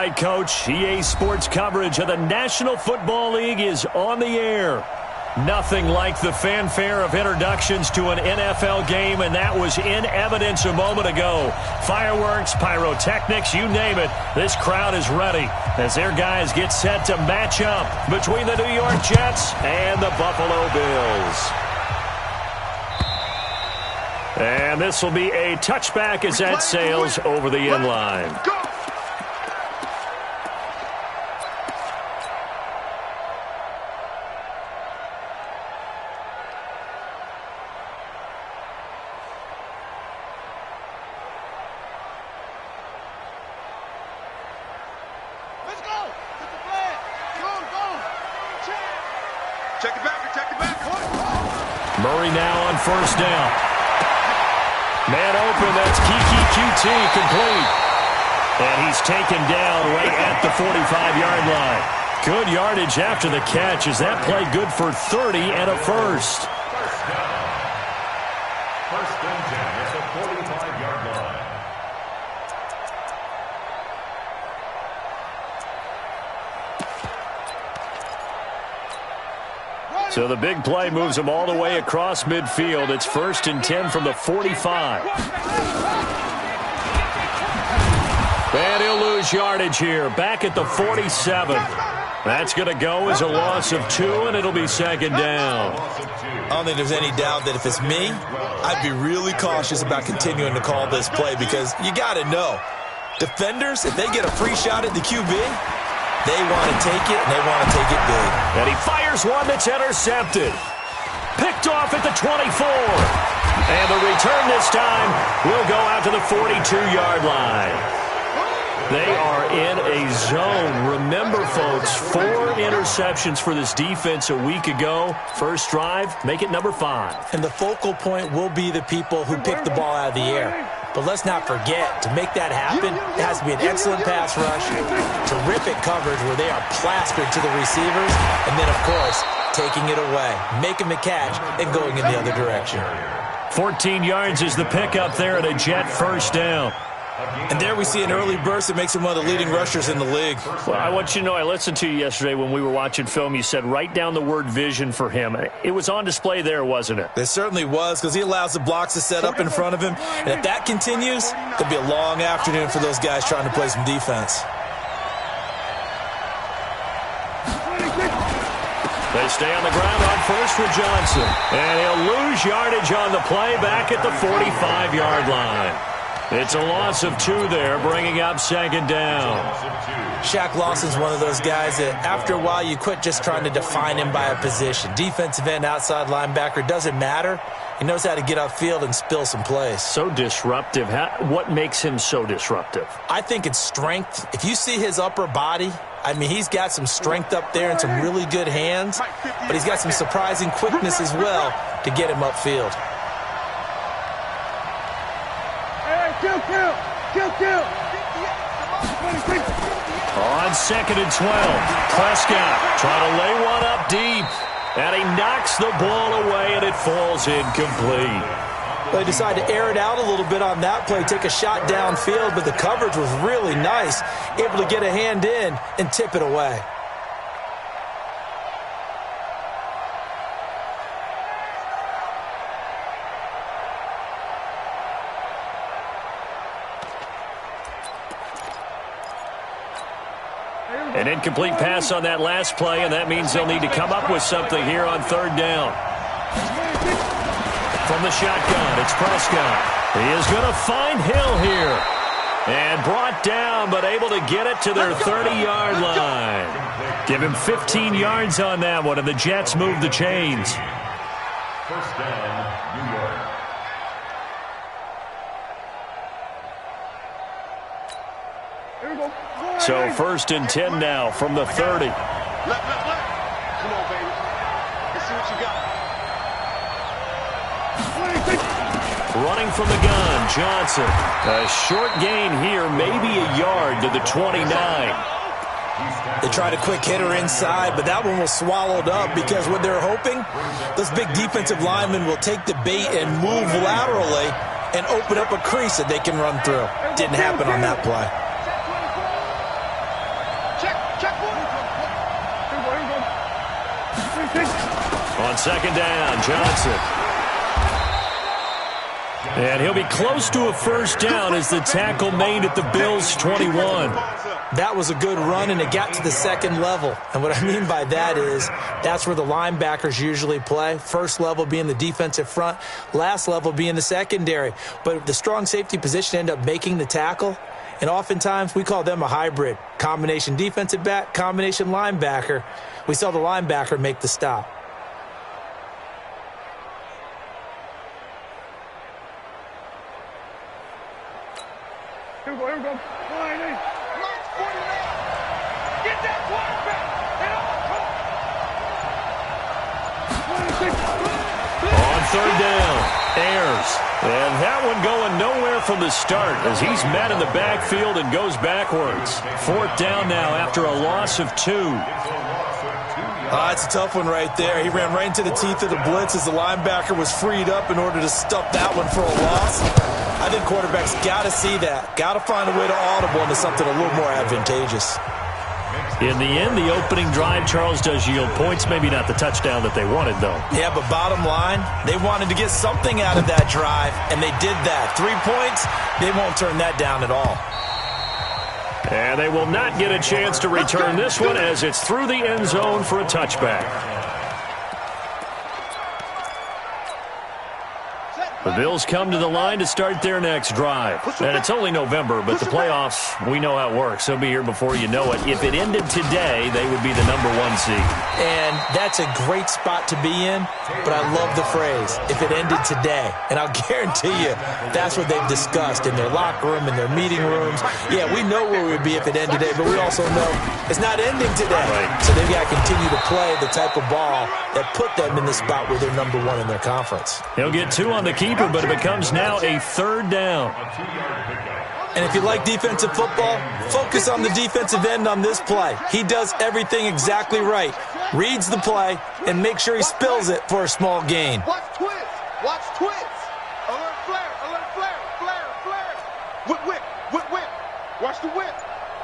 right, Coach. EA Sports coverage of the National Football League is on the air. Nothing like the fanfare of introductions to an NFL game, and that was in evidence a moment ago. Fireworks, pyrotechnics, you name it. This crowd is ready as their guys get set to match up between the New York Jets and the Buffalo Bills. And this will be a touchback as that sails over the end line. Murray now on first down. Man open, that's Kiki QT complete. And he's taken down right at the 45-yard line. Good yardage after the catch. Is that play good for 30 and a first? First and 10 at the 45-yard line. So the big play moves him all the way across midfield. It's first and 10 from the 45. And he'll lose yardage here. Back at the 47. That's going to go as a loss of 2, and it'll be second down. I don't think there's any doubt that if it's me, I'd be really cautious about continuing to call this play because you got to know, defenders, if they get a free shot at the QB, they want to take it, and they want to take it big. And he fires one that's intercepted. Picked off at the 24. And the return this time will go out to the 42-yard line. They are in a zone. Remember, folks, 4 interceptions for this defense a week ago. First drive, make it number 5. And the focal point will be the people who pick the ball out of the air. But let's not forget, to make that happen, it has to be an excellent pass rush, terrific coverage where they are plastered to the receivers, and then, of course, taking it away, making the catch, and going in the other direction. 14 yards is the pickup there at a Jet first down. And there we see an early burst that makes him one of the leading rushers in the league. Well, I want you to know, I listened to you yesterday when we were watching film. You said write down the word vision for him. It was on display there, wasn't it? It certainly was, because he allows the blocks to set up in front of him. And if that continues, it'll be a long afternoon for those guys trying to play some defense. They stay on the ground on first with Johnson. And he'll lose yardage on the play back at the 45-yard line. It's a loss of 2 there, bringing up second down. Shaq Lawson's one of those guys that after a while you quit just trying to define him by a position. Defensive end, outside linebacker, doesn't matter. He knows how to get upfield and spill some plays. So disruptive. What makes him so disruptive? I think it's strength. If you see his upper body, I mean, he's got some strength up there and some really good hands, but he's got some surprising quickness as well to get him upfield. On second and 12, Prescott trying to lay one up deep, and he knocks the ball away, and it falls incomplete. They decided to air it out a little bit on that play, take a shot downfield, but the coverage was really nice, able to get a hand in and tip it away. An incomplete pass on that last play, and that means they'll need to come up with something here on third down. From the shotgun, it's Prescott. He is going to find Hill here. And brought down, but able to get it to their 30-yard line. Give him 15 yards on that one, and the Jets move the chains. First down, New York. So first and 10 now from the 30. Come on, baby. Let's see what you got. Running from the gun, Johnson. A short gain here, maybe a yard to the 29. They tried a quick hitter inside, but that one was swallowed up because what they're hoping, those big defensive linemen will take the bait and move laterally and open up a crease that they can run through. Didn't happen on that play. On second down, Johnson. And he'll be close to a first down as the tackle made at the Bills' 21. That was a good run, and it got to the second level. And what I mean by that is that's where the linebackers usually play. First level being the defensive front, last level being the secondary. But the strong safety position ended up making the tackle, and oftentimes we call them a hybrid. Combination defensive back, combination linebacker. We saw the linebacker make the stop. Here we go. Get that quarterback. On third down, Ayers. And that one going nowhere from the start as he's met in the backfield and goes backwards. Fourth down now after a loss of 2. It's a tough one right there. He ran right into the teeth of the blitz as the linebacker was freed up in order to stuff that one for a loss. I think quarterbacks got to see that. Got to find a way to audible into something a little more advantageous. In the end, the opening drive, Charles, does yield points. Maybe not the touchdown that they wanted, though. Yeah, but bottom line, they wanted to get something out of that drive, and they did that. 3 points, they won't turn that down at all. And they will not get a chance to return this one as it's through the end zone for a touchback. The Bills come to the line to start their next drive. And it's only November, but the playoffs, we know how it works. They'll be here before you know it. If it ended today, they would be the number 1 seed. And that's a great spot to be in, but I love the phrase, if it ended today. And I'll guarantee you, that's what they've discussed in their locker room, in their meeting rooms. Yeah, we know where we'd be if it ended today, but we also know it's not ending today. Right. So they've got to continue to play the type of ball that put them in the spot where they're number 1 in their conference. He'll get 2 on the keeper, but it becomes now a third down. And if you like defensive football, focus on the defensive end on this play. He does everything exactly right. Reads the play and makes sure he spills it for a small gain. Watch twist. Watch twist. Alert flare. Alert flare. Flare. Flare. Whip, whip. Whip, whip. Watch the whip.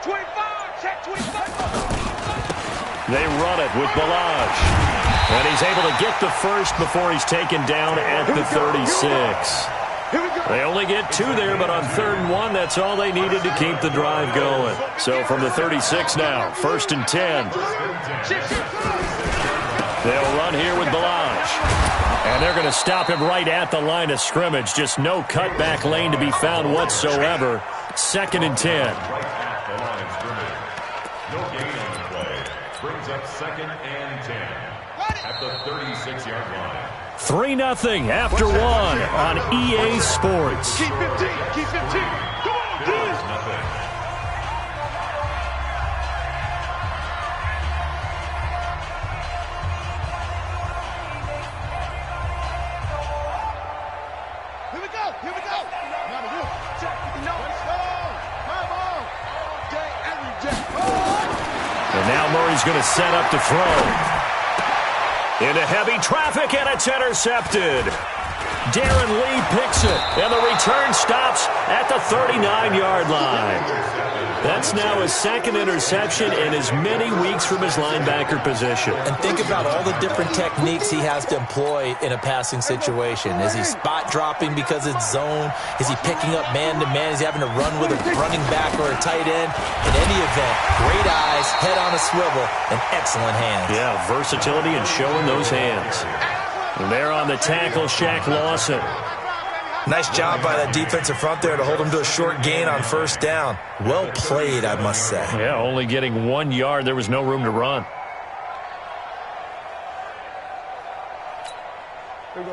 25. Check 25. They run it with Balaj. And he's able to get the first before he's taken down at the 36. They only get 2 there, but on 3rd and 1, that's all they needed to keep the drive going. So from the 36 now, 1st and 10. They'll run here with Balaj. And they're going to stop him right at the line of scrimmage. Just no cutback lane to be found whatsoever. 2nd and 10. No gain on the play. Brings up 2nd and 10 at the 36-yard line. 3-0 after 1 on EA Sports. Keep 15. Keep 15. Come on, dude. Nothing. Here we go. Here we go. Now the check. No. Let's go. Come on. Day every day. And now Murray's going to set up to throw. Into heavy traffic, and it's intercepted. Darren Lee picks it, and the return stops at the 39-yard line. That's now his 2nd interception in as many weeks from his linebacker position. And think about all the different techniques he has to employ in a passing situation. Is he spot dropping because it's zone? Is he picking up man-to-man? Is he having to run with a running back or a tight end? In any event, great eyes, head on a swivel, and excellent hands. Yeah, versatility and showing those hands. And there on the tackle, Shaq Lawson. Nice job by that defensive front there to hold him to a short gain on 1st down. Well played, I must say. Yeah, only getting 1 yard. There was no room to run.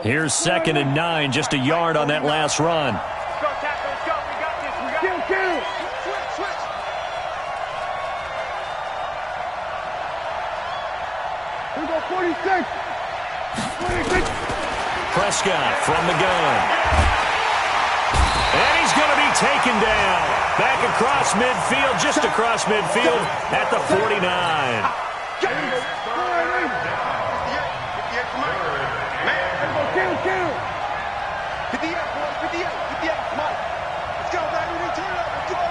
Here's 2nd and 9, just a yard on that last run. Let's go, tackle. Let's go. We got this. We got this. Kill. Switch, switch. Here we go, 46. 46. Prescott from the gun. And he's going to be taken down. Back across midfield, just across midfield at the 49. Kill. 58, boys. 58. 58. Come on. Let's go, baby. We turn it up. Let's go.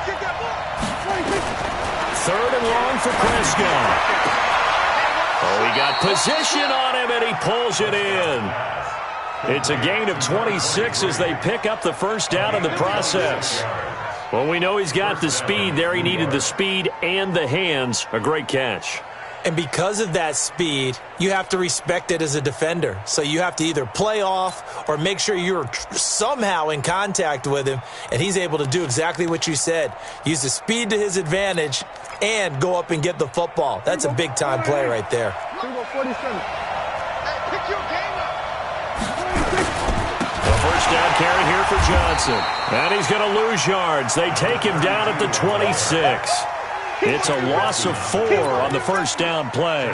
Kick that ball. 26. third and long for Prescott. Oh, he got position on him, and he pulls it in. It's a gain of 26 as they pick up the first down in the process. Well, we know he's got the speed there. He needed the speed and the hands. A great catch. And because of that speed, you have to respect it as a defender. So you have to either play off or make sure you're somehow in contact with him, and he's able to do exactly what you said. Use the speed to his advantage and go up and get the football. That's a big-time play right there. 47. Hey, pick your game up. The first down carry here for Johnson. And he's going to lose yards. They take him down at the 26. It's a loss of 4 on the first down play.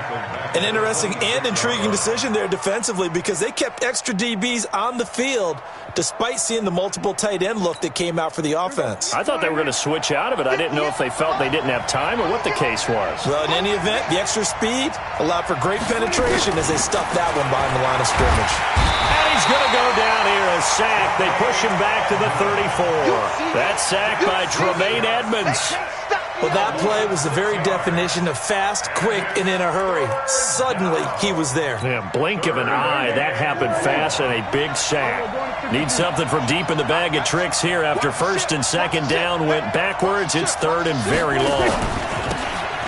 An interesting and intriguing decision there defensively because they kept extra DBs on the field despite seeing the multiple tight end look that came out for the offense. I thought they were going to switch out of it. I didn't know if they felt they didn't have time or what the case was. Well, in any event, the extra speed allowed for great penetration as they stuffed that one behind the line of scrimmage. And he's going to go down here, a sack. They push him back to the 34. That sack by Tremaine Edmonds. Well, that play was the very definition of fast, quick, and in a hurry. Suddenly, he was there. Yeah, blink of an eye. That happened fast and a big sack. Need something from deep in the bag of tricks here after first and second down went backwards. It's third and very long.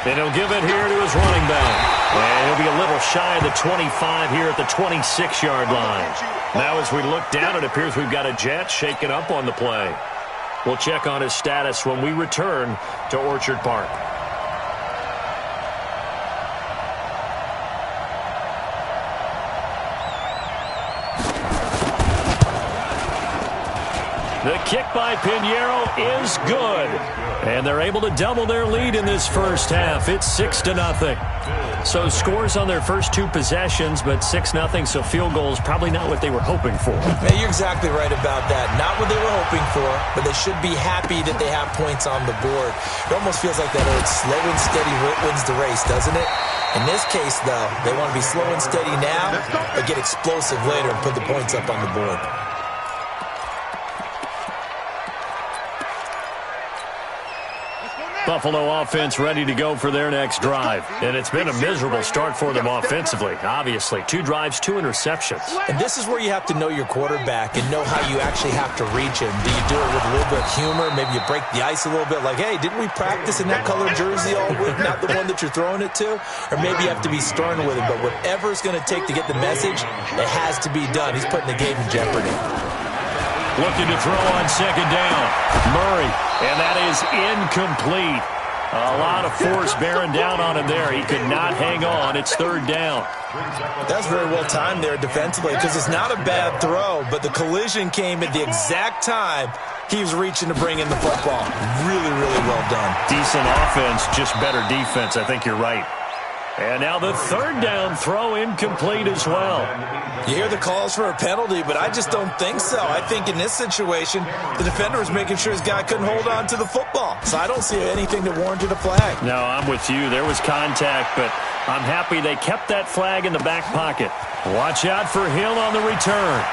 And he'll give it here to his running back. And he'll be a little shy of the 25 here at the 26-yard line. Now as we look down, it appears we've got a Jet shaken up on the play. We'll check on his status when we return to Orchard Park. The kick by Pinheiro is good. And they're able to double their lead in this first half. It's 6-0. So scores on their first 2 possessions, but 6-0, so field goals probably not what they were hoping for. Man, you're exactly right about that. Not what they were hoping for, but they should be happy that they have points on the board. It almost feels like that old slow and steady wins the race, doesn't it? In this case, though, they want to be slow and steady now, but get explosive later and put the points up on the board. Buffalo offense ready to go for their next drive. And it's been a miserable start for them offensively, obviously. 2 drives, 2 interceptions. And this is where you have to know your quarterback and know how you actually have to reach him. Do you do it with a little bit of humor? Maybe you break the ice a little bit like, hey, didn't we practice in that colored jersey all week, not the one that you're throwing it to? Or maybe you have to be stern with him. But whatever it's going to take to get the message, it has to be done. He's putting the game in jeopardy. Looking to throw on second down. Murray, and that is incomplete. A lot of force bearing down on him there. He could not hang on. It's third down. That's very well timed there defensively because it's not a bad throw, but the collision came at the exact time he was reaching to bring in the football. Really, really well done. Decent offense, just better defense. I think you're right. And now the third down throw incomplete as well. You hear the calls for a penalty, but I just don't think so. I think in this situation, the defender was making sure his guy couldn't hold on to the football. So I don't see anything that warranted a flag. No, I'm with you. There was contact, but I'm happy they kept that flag in the back pocket. Watch out for Hill on the return.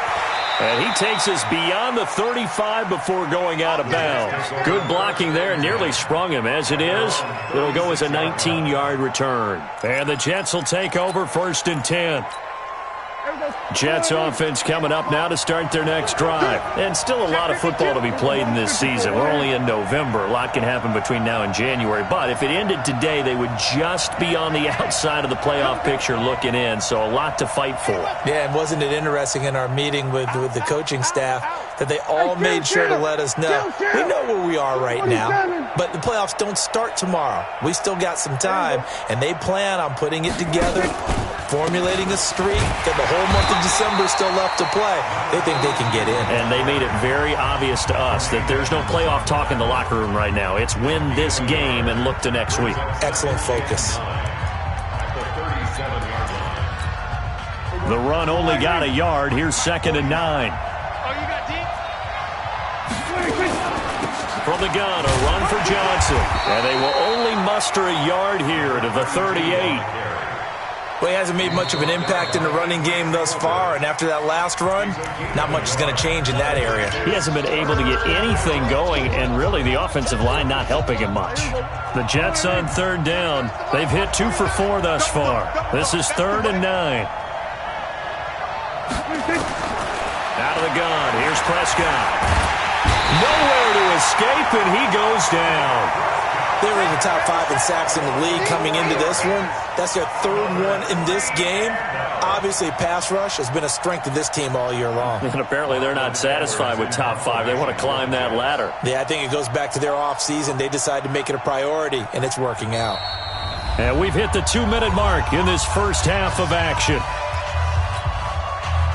And he takes us beyond the 35 before going out of bounds. Good blocking there, nearly sprung him. As it is, it'll go as a 19-yard return. And the Jets will take over first and 10. Jets offense coming up now to start their next drive. And still a lot of football to be played in this season. We're only in November. A lot can happen between now and January. But if it ended today, they would just be on the outside of the playoff picture looking in. So a lot to fight for. Yeah, and wasn't it interesting in our meeting with the coaching staff that they all made sure to let us know, we know where we are right now, but the playoffs don't start tomorrow. We still got some time, and they plan on putting it together, formulating a streak, that the whole month of December is still left to play. They think they can get in. And they made it very obvious to us that there's no playoff talk in the locker room right now. It's win this game and look to next week. Excellent focus. The run only got a yard. Here's second and 9. From the gun, a run for Johnson. And they will only muster a yard here to the 38. Well, he hasn't made much of an impact in the running game thus far, and after that last run, not much is going to change in that area. He hasn't been able to get anything going, and really the offensive line not helping him much. The Jets on third down. They've hit 2 for 4 thus far. This is 3rd and 9. Out of the gun. Here's Prescott. Nowhere to escape, and he goes down. They were in the top 5 in sacks in the league coming into this one. That's their 3rd one in this game. Obviously, pass rush has been a strength of this team all year long. And apparently they're not satisfied with top 5. They want to climb that ladder. Yeah, I think it goes back to their offseason. They decided to make it a priority, and it's working out. And we've hit the 2-minute mark in this first half of action.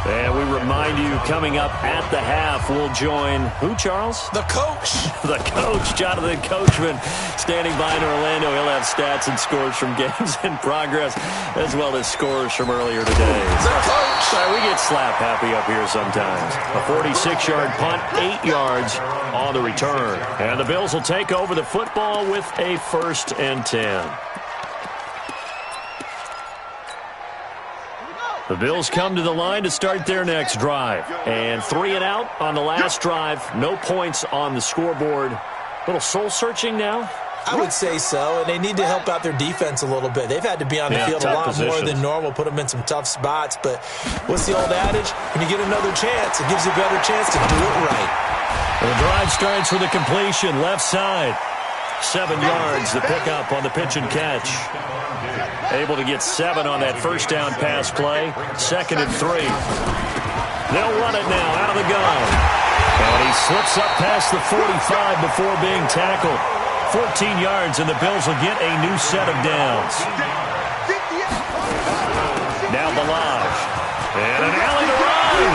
And we remind you, coming up at the half, we'll join who, Charles? The coach. The coach, Jonathan Coachman, standing by in Orlando. He'll have stats and scores from games in progress, as well as scores from earlier today. The coach. Sorry, we get slap happy up here sometimes. A 46-yard punt, 8 yards on the return. And the Bills will take over the football with a 1st and 10. The Bills come to the line to start their next drive. And 3 and out on the last drive. No points on the scoreboard. A little soul-searching now? I would say so, and they need to help out their defense a little bit. They've had to be on the field a lot more than normal, put them in some tough spots. But what's the old adage? When you get another chance, it gives you a better chance to do it right. The drive starts with a completion, left side. 7 yards, the pickup on the pitch and catch. Able to get 7 on that first down pass play. 2nd and 3. They'll run it now out of the gun. And he slips up past the 45 before being tackled. 14 yards, and the Bills will get a new set of downs. Now Balaj. And an alley to run.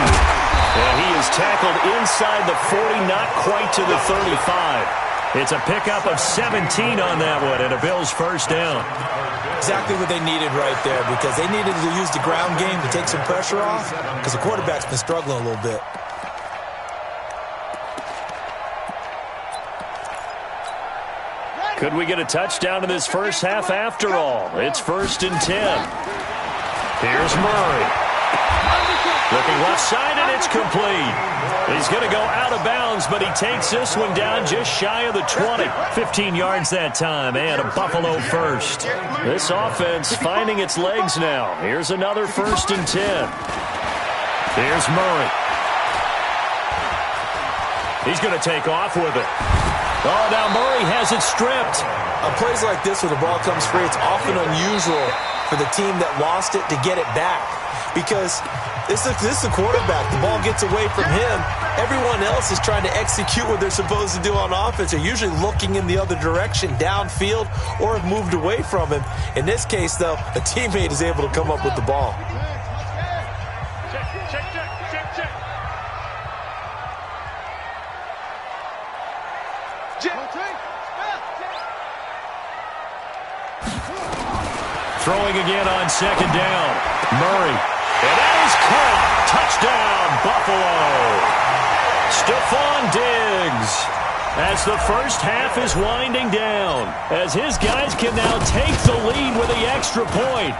And he is tackled inside the 40, not quite to the 35. It's a pickup of 17 on that one, and a Bills first down. Exactly what they needed right there, because they needed to use the ground game to take some pressure off, because the quarterback's been struggling a little bit. Could we get a touchdown in this first half after all? It's 1st and 10. Here's Murray. Looking left side, and it's complete. He's going to go out of bounds, but he takes this one down just shy of the 20. 15 yards that time, and a Buffalo first. This offense finding its legs now. Here's another 1st and 10. Here's Murray. He's going to take off with it. Oh, now Murray has it stripped. On plays like this where the ball comes free, it's often unusual for the team that lost it to get it back, because this is a quarterback. The ball gets away from him. Everyone else is trying to execute what they're supposed to do on offense. They're usually looking in the other direction, downfield, or have moved away from him. In this case, though, a teammate is able to come up with the ball. Throwing again on 2nd down. Murray. And that is caught. Touchdown, Buffalo. Stephon Diggs. As the first half is winding down, as his guys can now take the lead with the extra point.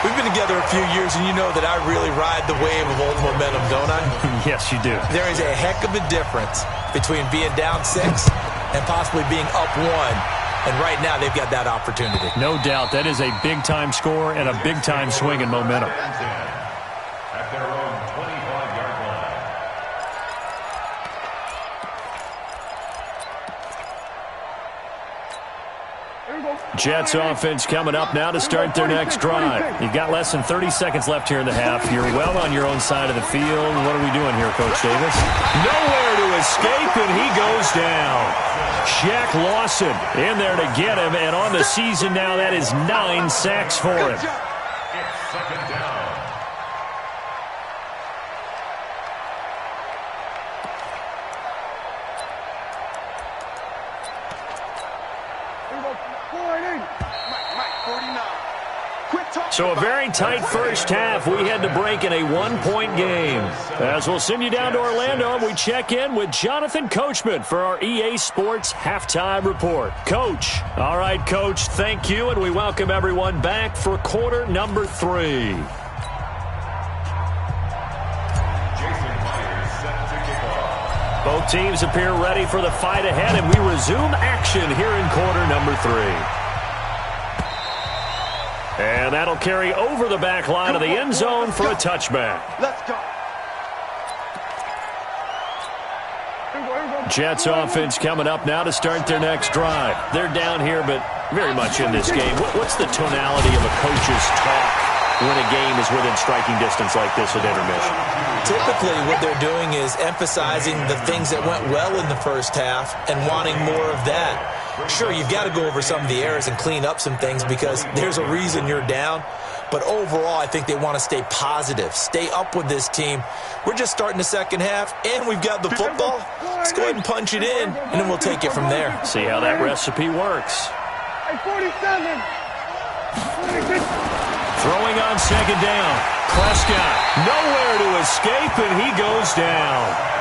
We've been together a few years, and you know that I really ride the wave of old momentum, don't I? Yes, you do. There is a heck of a difference between being down 6 and possibly being up 1. And right now, they've got that opportunity. No doubt. That is a big-time score and a big-time swing in momentum. At their own 25-yard line. Jets offense coming up now to start their next drive. You've got less than 30 seconds left here in the half. You're well on your own side of the field. What are we doing here, Coach Davis? Nowhere to escape, and he goes down. Shaq Lawson in there to get him, and on the season now, that is 9 sacks for him. It's 2nd down. Mike, 49. So a very tight first half. We had to break in a one-point game. As we'll send you down to Orlando, we check in with Jonathan Coachman for our EA Sports Halftime Report. Coach. All right, Coach, thank you, and we welcome everyone back for quarter number 3. Both teams appear ready for the fight ahead, and we resume action here in quarter number 3. And that'll carry over the back line of the end zone for a touchback. Let's go. Jets offense coming up now to start their next drive. They're down here, but very much in this game. What's the tonality of a coach's talk when a game is within striking distance like this at intermission? Typically, what they're doing is emphasizing the things that went well in the first half and wanting more of that. Sure, you've got to go over some of the errors and clean up some things because there's a reason you're down. But overall, I think they want to stay positive, stay up with this team. We're just starting the second half, and we've got the football. Let's go ahead and punch it in, and then we'll take it from there. See how that recipe works. 47. Throwing on second down. Prescott nowhere to escape, and he goes down.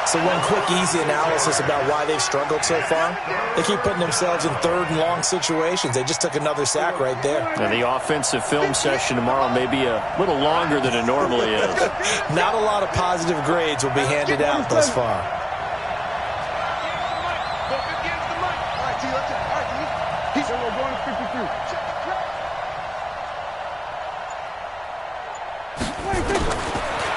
So one quick, easy analysis about why they've struggled so far. They keep putting themselves in third and long situations. They just took another sack right there. And the offensive film session tomorrow may be a little longer than it normally is. Not a lot of positive grades will be handed out thus far. He's going to 52.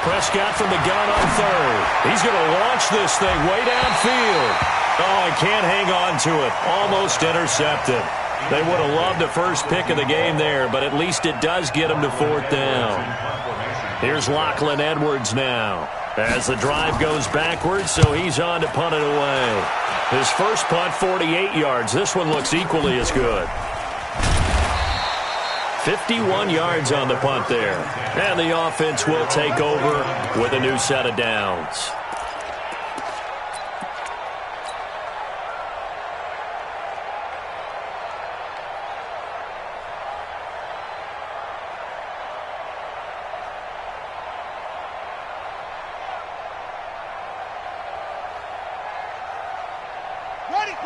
Prescott from the gun on third. He's going to launch this thing way downfield. Oh, and can't hang on to it. Almost intercepted. They would have loved the first pick of the game there, but at least it does get them to fourth down. Here's Lachlan Edwards now as the drive goes backwards, so he's on to punt it away. His first punt, 48 yards. This one looks equally as good. 51 yards on the punt there. And the offense will take over with a new set of downs.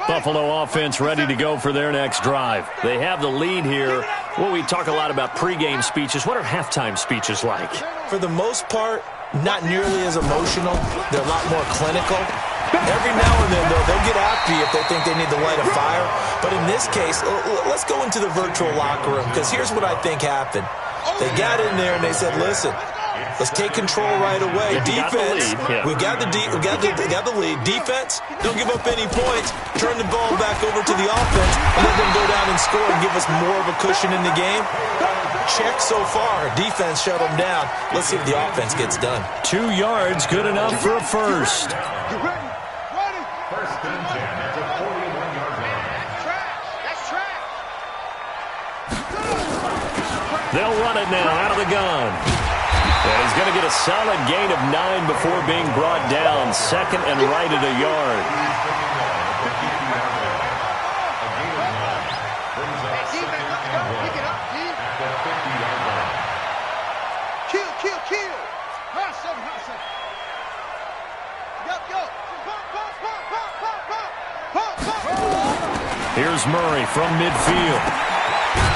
Buffalo offense ready to go for their next drive. They have the lead here. Well, we talk a lot about pregame speeches. What are halftime speeches like? For the most part, not nearly as emotional. They're a lot more clinical. Every now and then, though, they'll get after you if they think they need to light a fire. But in this case, let's go into the virtual locker room, because here's what I think happened. They got in there and they said, listen, let's take control right away. Defense, we got the lead. Defense, don't give up any points. Turn the ball back over to the offense and let them go down and score and give us more of a cushion in the game. Check so far. Defense shut them down. Let's see if the offense gets done. 2 yards, good enough for a first. First and 10 at the 41-yard line. That's trash. They'll run it now out of the gun. And he's going to get a solid gain of 9 before being brought down. Second and right at a yard. Kill. Hustle. Go. Here's Murray from midfield.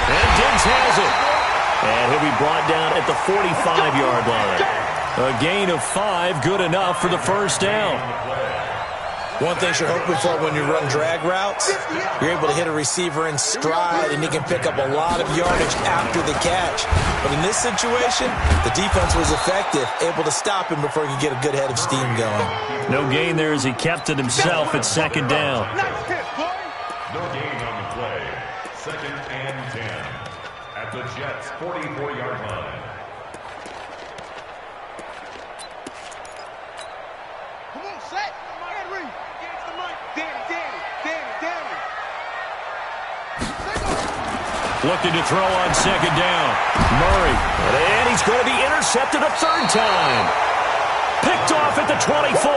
And Diggs has it. And he'll be brought down at the 45-yard line. A gain of 5, good enough for the first down. One thing you're hoping for when you run drag routes, you're able to hit a receiver in stride, and he can pick up a lot of yardage after the catch. But in this situation, the defense was effective, able to stop him before he could get a good head of steam going. No gain there as he kept it himself at second down. No gain on the play. Second and 10 at the Jets' 44-yard line. Come on, set. Henry. Against the mic. Danny. Looking to throw on second down. Murray. And he's going to be intercepted a third time. Picked off at the 24.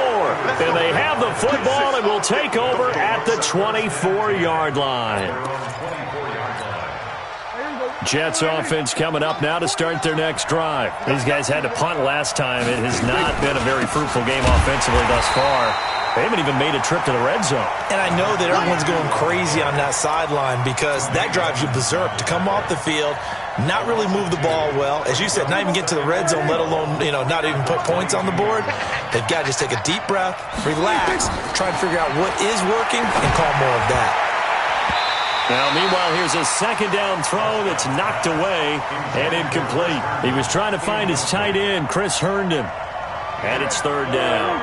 And they have the football and will take over at the 24-yard line. Jets offense coming up now to start their next drive. These guys had to punt last time. It has not been a very fruitful game offensively thus far. They haven't even made a trip to the red zone. And I know that everyone's going crazy on that sideline because that drives you berserk to come off the field, not really move the ball well. As you said, not even get to the red zone, let alone, not even put points on the board. They've got to just take a deep breath, relax, try and figure out what is working, and call more of that. Now, meanwhile, here's a second down throw that's knocked away and incomplete. He was trying to find his tight end, Chris Herndon. And it's third down.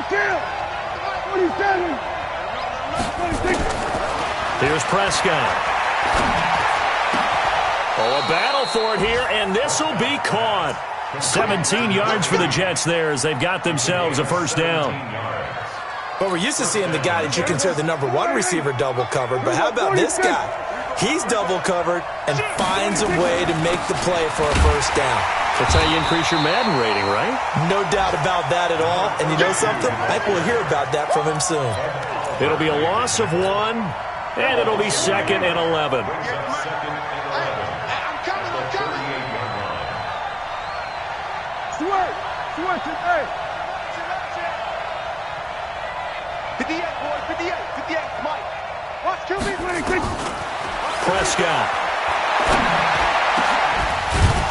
Kill. 47. 26. Here's Prescott. Oh, a battle for it here, and this will be caught. 17 yards for the Jets there as they've got themselves a first down. Well, we're used to seeing the guy that you consider the number one receiver double covered, but how about this guy? He's double covered and finds a way to make the play for a first down. That's how you increase your Madden rating, right? No doubt about that at all. And you know something? I think we'll hear about that from him soon. It'll be a loss of 1, and it'll be 2nd and 11. I'm coming. Switch it, hey. 58, boy, 58, Mike. Watch QB 26. Prescott.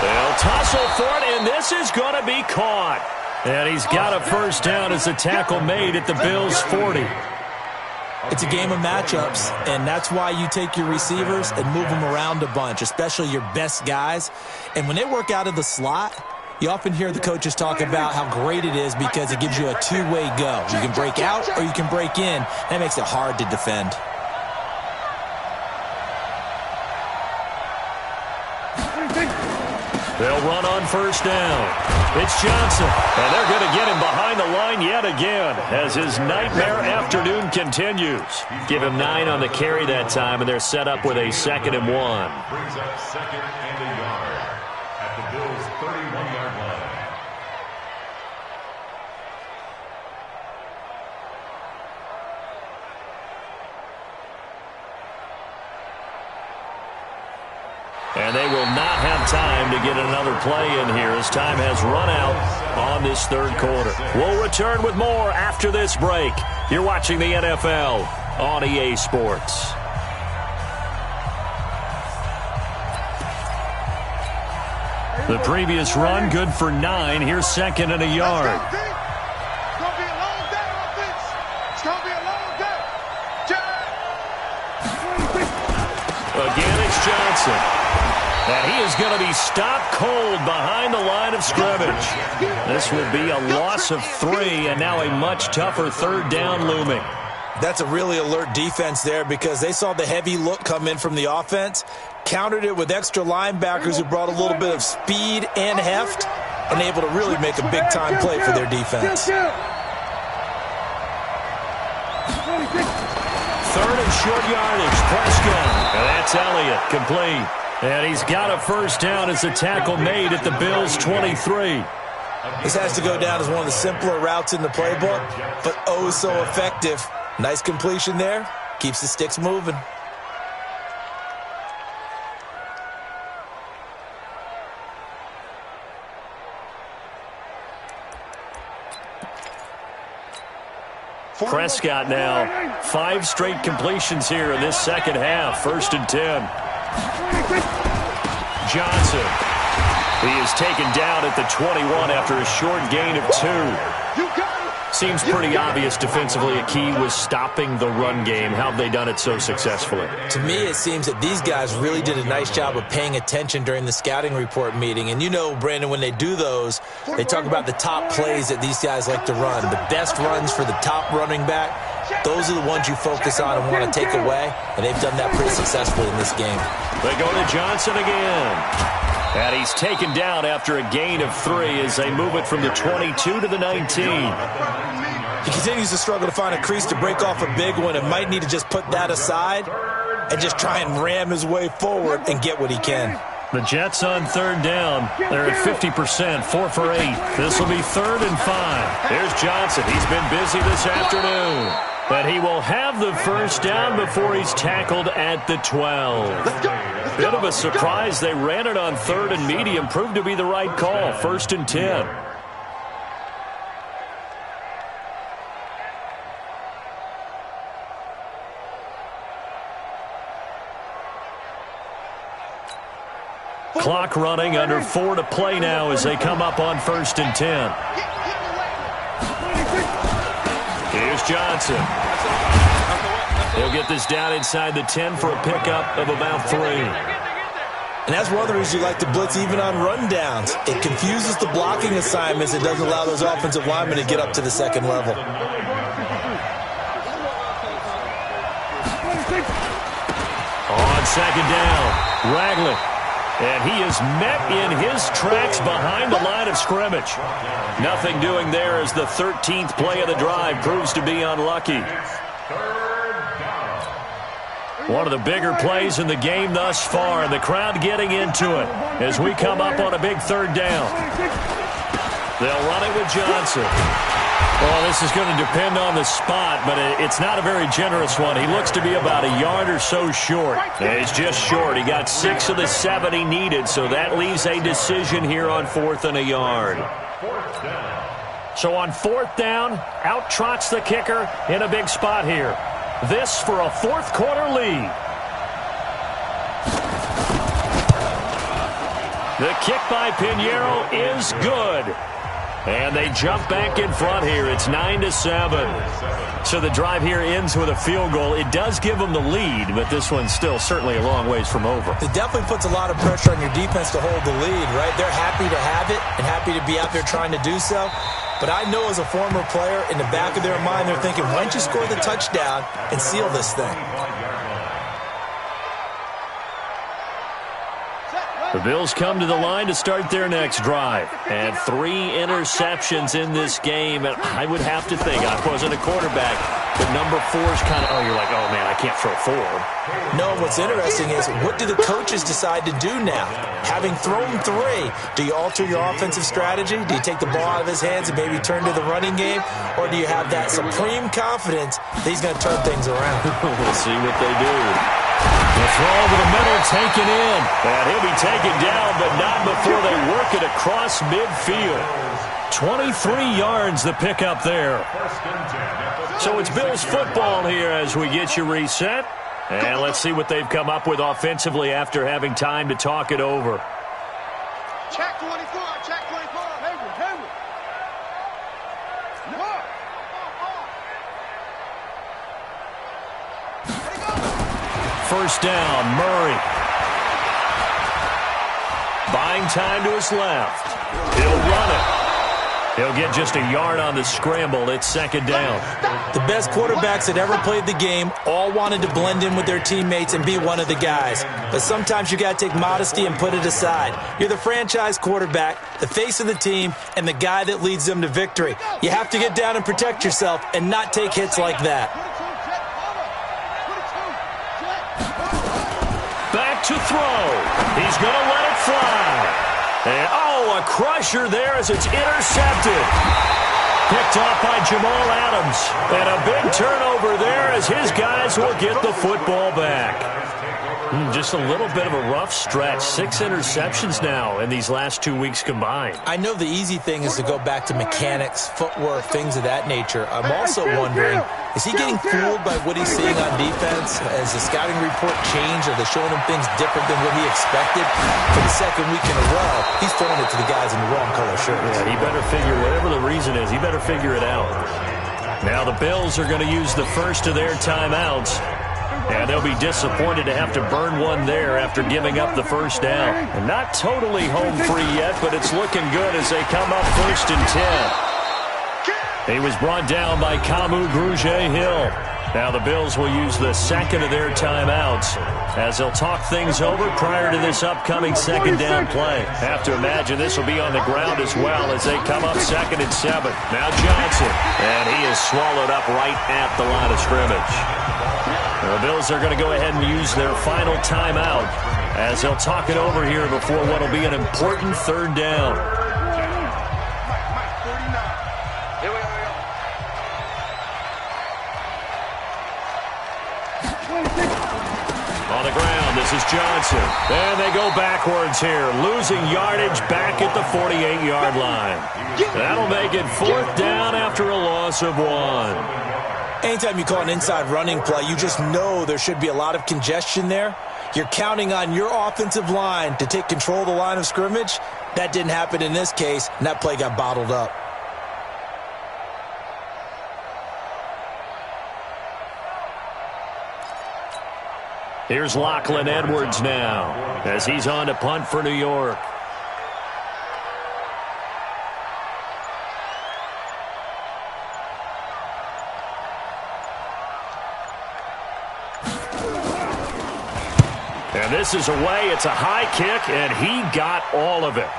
They'll tussle for it, and this is going to be caught. And he's got a first down as a tackle made at the Bills' 40. It's a game of matchups, and that's why you take your receivers and move them around a bunch, especially your best guys. And when they work out of the slot, you often hear the coaches talk about how great it is because it gives you a two-way go. You can break out or you can break in. That makes it hard to defend. They'll run on first down. It's Johnson, and they're going to get him behind the line yet again as his nightmare afternoon continues. Give him 9 on the carry that time, and they're set up with a 2nd and 1. Brings up 2nd and a yard at the Bills' 31-yard line. And they will not have time to get another play in here as time has run out on this third quarter. We'll return with more after this break. You're watching the NFL on EA Sports. The previous run, good for 9. Here's 2nd and a yard. It's going to be a long day, offense. It's going to be a long day. Again, it's Johnson. And he is going to be stopped cold behind the line of scrimmage. This will be a loss of 3, and now a much tougher third down looming. That's a really alert defense there because they saw the heavy look come in from the offense, countered it with extra linebackers who brought a little bit of speed and heft, and able to really make a big-time play for their defense. 3rd and short yardage, Prescott. And that's Elliott, complete. And he's got a first down as a tackle made at the Bills' 23. This has to go down as one of the simpler routes in the playbook, but oh so effective. Nice completion there. Keeps the sticks moving. Prescott now, 5 straight completions here in this second half. 1st and 10. Johnson. He is taken down at the 21 after a short gain of 2. Seems pretty obvious defensively a key was stopping the run game. How have they done it so successfully? To me, it seems that these guys really did a nice job of paying attention during the scouting report meeting. And you know, Brandon, when they do those, they talk about the top plays that these guys like to run. The best runs for the top running back, those are the ones you focus on and want to take away. And they've done that pretty successfully in this game. They go to Johnson again. And he's taken down after a gain of 3 as they move it from the 22 to the 19. He continues to struggle to find a crease to break off a big one and might need to just put that aside and just try and ram his way forward and get what he can. The Jets on 3rd down. They're at 50%, 4 for 8. This will be 3rd and 5. There's Johnson. He's been busy this afternoon. And he will have the first down before he's tackled at the 12. Bit of a surprise. They ran it on 3rd and medium. Proved to be the right call. 1st and 10. Clock running, under 4 to play now as they come up on 1st and 10. Here's Johnson. He'll get this down inside the 10 for a pickup of about 3. And that's one of the reasons you like to blitz even on rundowns. It confuses the blocking assignments. It doesn't allow those offensive linemen to get up to the second level. On 2nd down, Ragland. And he is met in his tracks behind the line of scrimmage. Nothing doing there as the 13th play of the drive proves to be unlucky. One of the bigger plays in the game thus far, and the crowd getting into it as we come up on a big 3rd down. They'll run it with Johnson. Well, this is going to depend on the spot, but it's not a very generous one. He looks to be about a yard or so short. He's just short. He got 6 of the 7 he needed, so that leaves a decision here on 4th and a yard. So on 4th down, out trots the kicker in a big spot here. This for a 4th quarter lead. The kick by Pinheiro is good. And they jump back in front here. It's 9-7. So the drive here ends with a field goal. It does give them the lead, but this one's still certainly a long ways from over. It definitely puts a lot of pressure on your defense to hold the lead, right? They're happy to have it and happy to be out there trying to do so. But I know as a former player, in the back of their mind, they're thinking, why don't you score the touchdown and seal this thing? The Bills come to the line to start their next drive. And 3 interceptions in this game. And I would have to think, I wasn't a quarterback, but number 4 is kind of, you're like, oh, man, I can't throw 4. No, what's interesting is, what do the coaches decide to do now? Having thrown 3, do you alter your offensive strategy? Do you take the ball out of his hands and maybe turn to the running game? Or do you have that supreme confidence that he's going to turn things around? We'll see what they do. The throw over the middle, taken in. And he'll be taken down, but not before they work it across midfield. 23 yards the pickup there. So it's Bills football here as we get you reset. And let's see what they've come up with offensively after having time to talk it over. Check 24, check 24. Hayward. First down, Murray. Buying time to his left. He'll run it. He'll get just a yard on the scramble. It's 2nd down. The best quarterbacks that ever played the game all wanted to blend in with their teammates and be one of the guys. But sometimes you got to take modesty and put it aside. You're the franchise quarterback, the face of the team, and the guy that leads them to victory. You have to get down and protect yourself and not take hits like that. Back to throw. He's going to let it fly. And, a crusher there as it's intercepted. Picked off by Jamal Adams. And a big turnover there as his guys will get the football back. Just a little bit of a rough stretch. 6 interceptions now in these last 2 weeks combined. I know the easy thing is to go back to mechanics, footwork, things of that nature. I'm also wondering, is he getting fooled by what he's seeing on defense? Has the scouting report changed? Are they showing him things different than what he expected? For the 2nd week in a row, he's throwing it to the guys in the wrong color shirts. Yeah, he better figure, whatever the reason is, he better figure it out. Now the Bills are going to use the first of their timeouts. And they'll be disappointed to have to burn one there after giving up the first down. And not totally home free yet, but it's looking good as they come up 1st and 10. He was brought down by Kamu Grugier-Hill. Now the Bills will use the 2nd of their timeouts as they'll talk things over prior to this upcoming 2nd down play. Have to imagine this will be on the ground as well as they come up 2nd and 7. Now Johnson, and he is swallowed up right at the line of scrimmage. The Bills are going to go ahead and use their final timeout as they'll talk it over here before what will be an important 3rd down. On the ground, this is Johnson. And they go backwards here, losing yardage back at the 48-yard line. That'll make it 4th down after a loss of 1. Anytime you call an inside running play, you just know there should be a lot of congestion there. You're counting on your offensive line to take control of the line of scrimmage. That didn't happen in this case, and that play got bottled up. Here's Lachlan Edwards now as he's on to punt for New York. And this is away. It's a high kick, and he got all of it.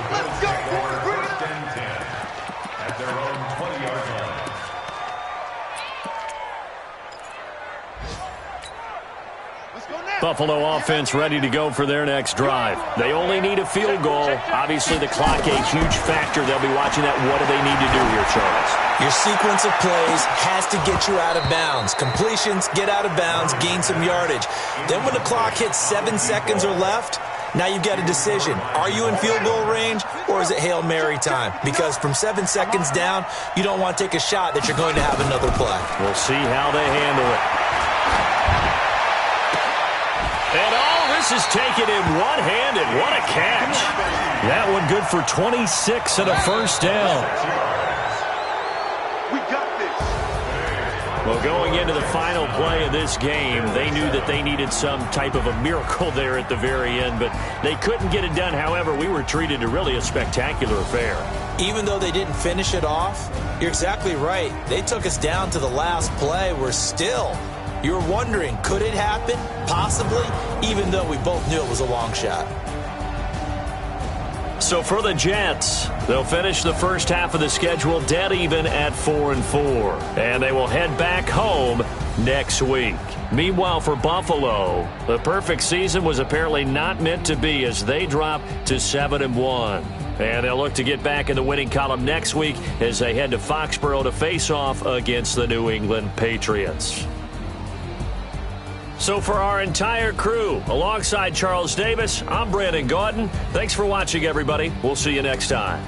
Let's go. 1st and 10 at their own 20-yard line. Buffalo offense ready to go for their next drive. They only need a field goal. Obviously, the clock a huge factor. They'll be watching that. What do they need to do here, Charles? Your sequence of plays has to get you out of bounds. Completions, get out of bounds, gain some yardage. Then when the clock hits 7 seconds or left, now you've got a decision. Are you in field goal range, or is it Hail Mary time? Because from 7 seconds down, you don't want to take a shot that you're going to have another play. We'll see how they handle it. And this is taken in one-handed. What a catch. That one good for 26 and a 1st down. We got this. Well, going into the final play of this game, they knew that they needed some type of a miracle there at the very end, but they couldn't get it done. However, we were treated to really a spectacular affair. Even though they didn't finish it off, you're exactly right. They took us down to the last play. We're still... You were wondering, could it happen? Possibly, even though we both knew it was a long shot. So for the Jets, they'll finish the first half of the schedule dead even at 4-4. And they will head back home next week. Meanwhile, for Buffalo, the perfect season was apparently not meant to be as they drop to 7-1. And they'll look to get back in the winning column next week as they head to Foxborough to face off against the New England Patriots. So for our entire crew, alongside Charles Davis, I'm Brandon Gaudin. Thanks for watching, everybody. We'll see you next time.